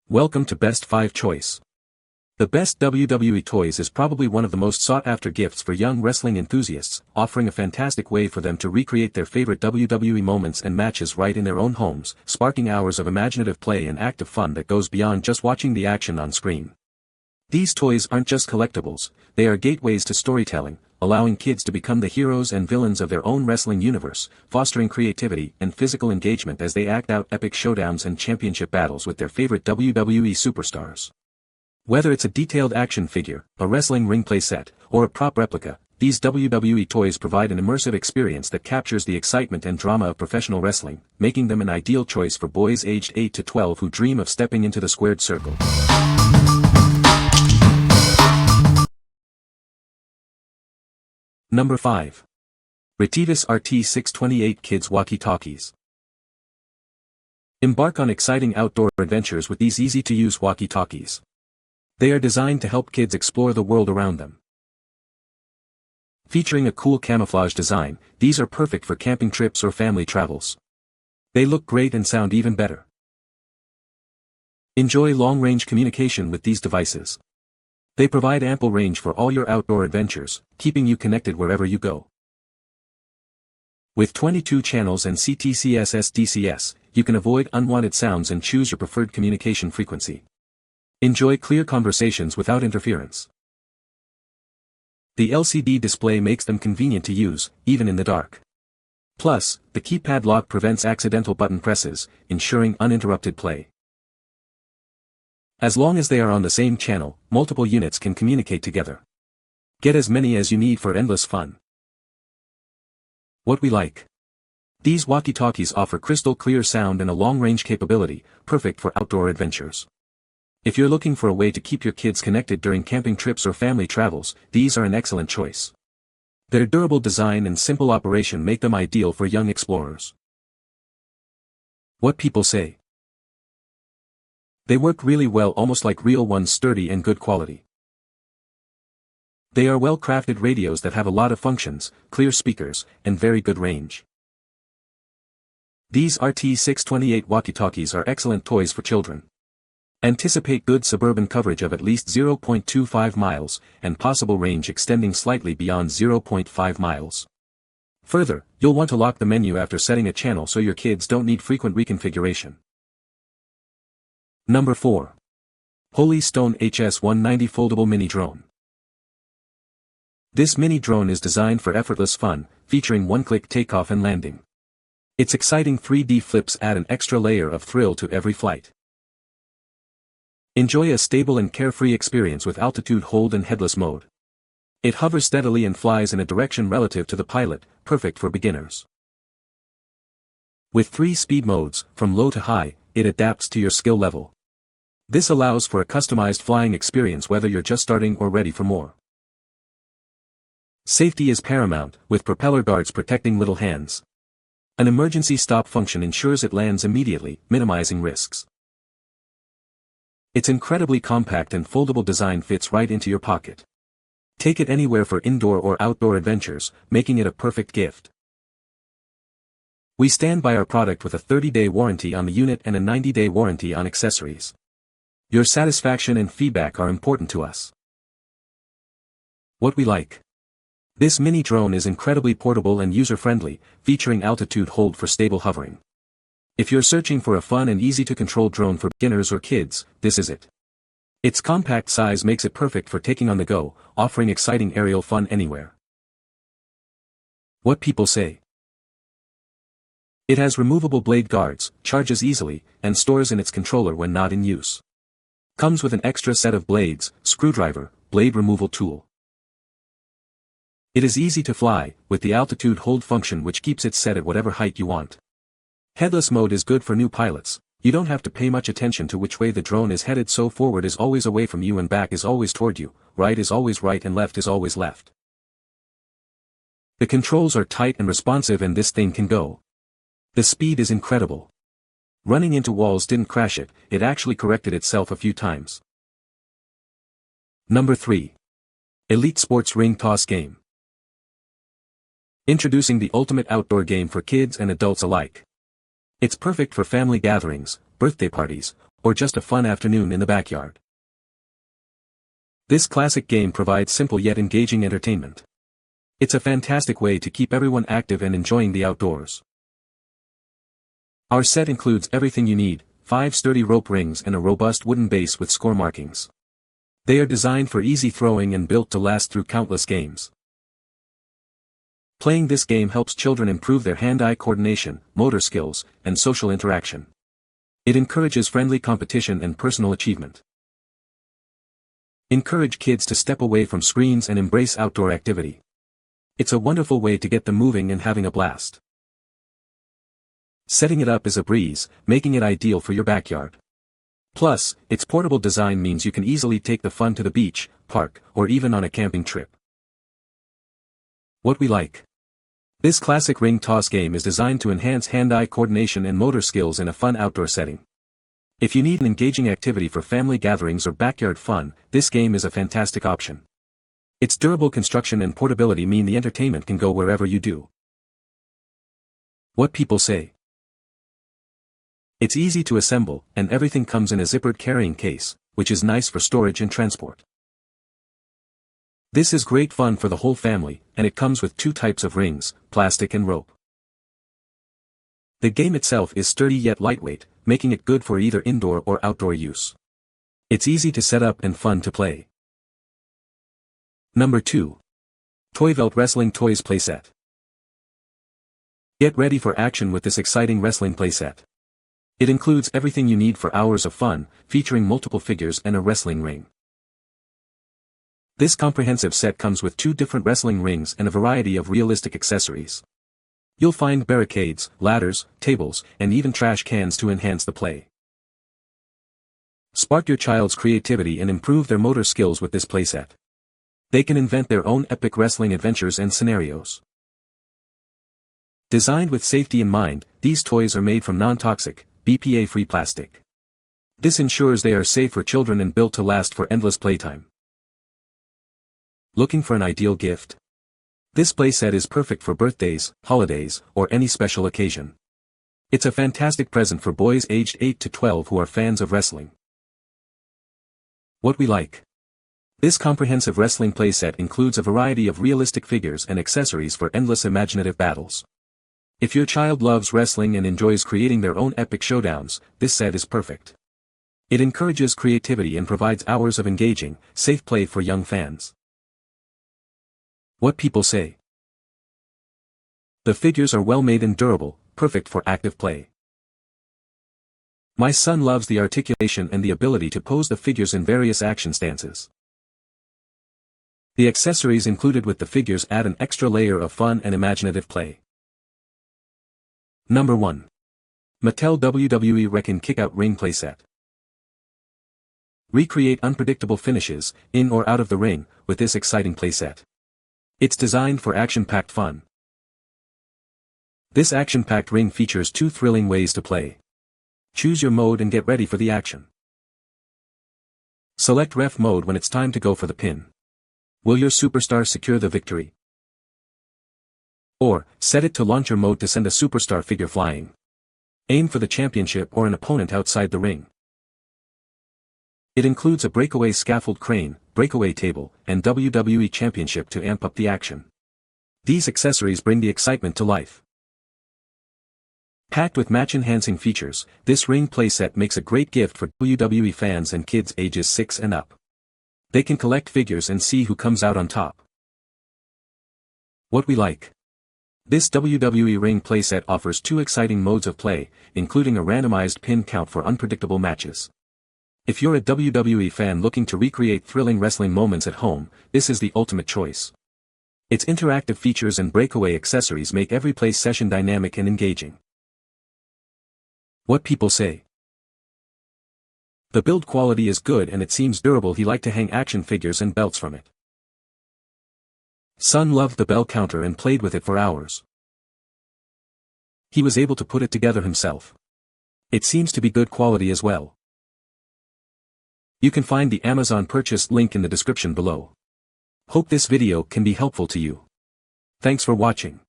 Welcome to Best 5 Choice. The best WWE Toys is probably one of the most sought-after gifts for young wrestling enthusiasts, offering a fantastic way for them to recreate their favorite WWE moments and matches right in their own homes, sparking hours of imaginative play and active fun that goes beyond just watching the action on screen. These toys aren't just collectibles, they are gateways to storytelling, allowing kids to become the heroes and villains of their own wrestling universe, fostering creativity and physical engagement as they act out epic showdowns and championship battles with their favorite WWE Superstars. Whether it's a detailed action figure, a wrestling ring playset, or a prop replica, these WWE toys provide an immersive experience that captures the excitement and drama of professional wrestling, making them an ideal choice for boys aged 8 to 12 who dream of stepping into the squared circle. Number 5. Retevis RT628 Kids Walkie-Talkies. Embark on exciting outdoor adventures with these easy-to-use walkie-talkies. They are designed to help kids explore the world around them. Featuring a cool camouflage design, these are perfect for camping trips or family travels. They look great and sound even better. Enjoy long-range communication with these devices. They provide ample range for all your outdoor adventures, keeping you connected wherever you go. With 22 channels and CTCS/SDCS, you can avoid unwanted sounds and choose your preferred communication frequency. Enjoy clear conversations without interference. The LCD display makes them convenient to use, even in the dark. Plus, the keypad lock prevents accidental button presses, ensuring uninterrupted play. As long as they are on the same channel, multiple units can communicate together. Get as many as you need for endless fun. What we like. These walkie-talkies offer crystal clear sound and a long-range capability, perfect for outdoor adventures. If you're looking for a way to keep your kids connected during camping trips or family travels, these are an excellent choice. Their durable design and simple operation make them ideal for young explorers. What people say. They work really well, almost like real ones, sturdy and good quality. They are well-crafted radios that have a lot of functions, clear speakers, and very good range. These RT628 walkie-talkies are excellent toys for children. Anticipate good suburban coverage of at least 0.25 miles, and possible range extending slightly beyond 0.5 miles. Further, you'll want to lock the menu after setting a channel so your kids don't need frequent reconfiguration. Number 4. Holy Stone HS190 Foldable Mini Drone. This mini drone is designed for effortless fun, featuring one-click takeoff and landing. Its exciting 3D flips add an extra layer of thrill to every flight. Enjoy a stable and carefree experience with altitude hold and headless mode. It hovers steadily and flies in a direction relative to the pilot, perfect for beginners. With 3 speed modes, from low to high, it adapts to your skill level. This allows for a customized flying experience whether you're just starting or ready for more. Safety is paramount, with propeller guards protecting little hands. An emergency stop function ensures it lands immediately, minimizing risks. Its incredibly compact and foldable design fits right into your pocket. Take it anywhere for indoor or outdoor adventures, making it a perfect gift. We stand by our product with a 30-day warranty on the unit and a 90-day warranty on accessories. Your satisfaction and feedback are important to us. What we like. This mini drone is incredibly portable and user-friendly, featuring altitude hold for stable hovering. If you're searching for a fun and easy-to-control drone for beginners or kids, this is it. Its compact size makes it perfect for taking on the go, offering exciting aerial fun anywhere. What people say. It has removable blade guards, charges easily, and stores in its controller when not in use. Comes with an extra set of blades, screwdriver, blade removal tool. It is easy to fly, with the altitude hold function which keeps it set at whatever height you want. Headless mode is good for new pilots. You don't have to pay much attention to which way the drone is headed, so forward is always away from you and back is always toward you, right is always right and left is always left. The controls are tight and responsive and this thing can go. The speed is incredible. Running into walls didn't crash it, it actually corrected itself a few times. Number 3. Elite Sports Ring Toss Game. Introducing the ultimate outdoor game for kids and adults alike. It's perfect for family gatherings, birthday parties, or just a fun afternoon in the backyard. This classic game provides simple yet engaging entertainment. It's a fantastic way to keep everyone active and enjoying the outdoors. Our set includes everything you need: 5 sturdy rope rings and a robust wooden base with score markings. They are designed for easy throwing and built to last through countless games. Playing this game helps children improve their hand-eye coordination, motor skills, and social interaction. It encourages friendly competition and personal achievement. Encourage kids to step away from screens and embrace outdoor activity. It's a wonderful way to get them moving and having a blast. Setting it up is a breeze, making it ideal for your backyard. Plus, its portable design means you can easily take the fun to the beach, park, or even on a camping trip. What we like. This classic ring toss game is designed to enhance hand-eye coordination and motor skills in a fun outdoor setting. If you need an engaging activity for family gatherings or backyard fun, this game is a fantastic option. Its durable construction and portability mean the entertainment can go wherever you do. What people say. It's easy to assemble, and everything comes in a zippered carrying case, which is nice for storage and transport. This is great fun for the whole family, and it comes with 2 types of rings, plastic and rope. The game itself is sturdy yet lightweight, making it good for either indoor or outdoor use. It's easy to set up and fun to play. Number 2. ToyVelt Wrestling Toys Playset. Get ready for action with this exciting wrestling playset. It includes everything you need for hours of fun, featuring multiple figures and a wrestling ring. This comprehensive set comes with 2 different wrestling rings and a variety of realistic accessories. You'll find barricades, ladders, tables, and even trash cans to enhance the play. Spark your child's creativity and improve their motor skills with this playset. They can invent their own epic wrestling adventures and scenarios. Designed with safety in mind, these toys are made from non-toxic, BPA-free plastic. This ensures they are safe for children and built to last for endless playtime. Looking for an ideal gift? This playset is perfect for birthdays, holidays, or any special occasion. It's a fantastic present for boys aged 8 to 12 who are fans of wrestling. What we like. This comprehensive wrestling playset includes a variety of realistic figures and accessories for endless imaginative battles. If your child loves wrestling and enjoys creating their own epic showdowns, this set is perfect. It encourages creativity and provides hours of engaging, safe play for young fans. What people say. The figures are well made and durable, perfect for active play. My son loves the articulation and the ability to pose the figures in various action stances. The accessories included with the figures add an extra layer of fun and imaginative play. Number 1. Mattel WWE Wrekkin Kickout Ring Playset. Recreate unpredictable finishes, in or out of the ring, with this exciting playset. It's designed for action-packed fun. This action-packed ring features 2 thrilling ways to play. Choose your mode and get ready for the action. Select ref mode when it's time to go for the pin. Will your superstar secure the victory? Or, set it to launcher mode to send a superstar figure flying. Aim for the championship or an opponent outside the ring. It includes a breakaway scaffold crane, breakaway table, and WWE Championship to amp up the action. These accessories bring the excitement to life. Packed with match-enhancing features, this ring playset makes a great gift for WWE fans and kids ages 6 and up. They can collect figures and see who comes out on top. What we like. This WWE ring playset offers 2 exciting modes of play, including a randomized pin count for unpredictable matches. If you're a WWE fan looking to recreate thrilling wrestling moments at home, this is the ultimate choice. Its interactive features and breakaway accessories make every play session dynamic and engaging. What people say. The build quality is good and it seems durable. He liked to hang action figures and belts from it. Son loved the bell counter and played with it for hours. He was able to put it together himself. It seems to be good quality as well. You can find the Amazon purchase link in the description below. Hope this video can be helpful to you. Thanks for watching.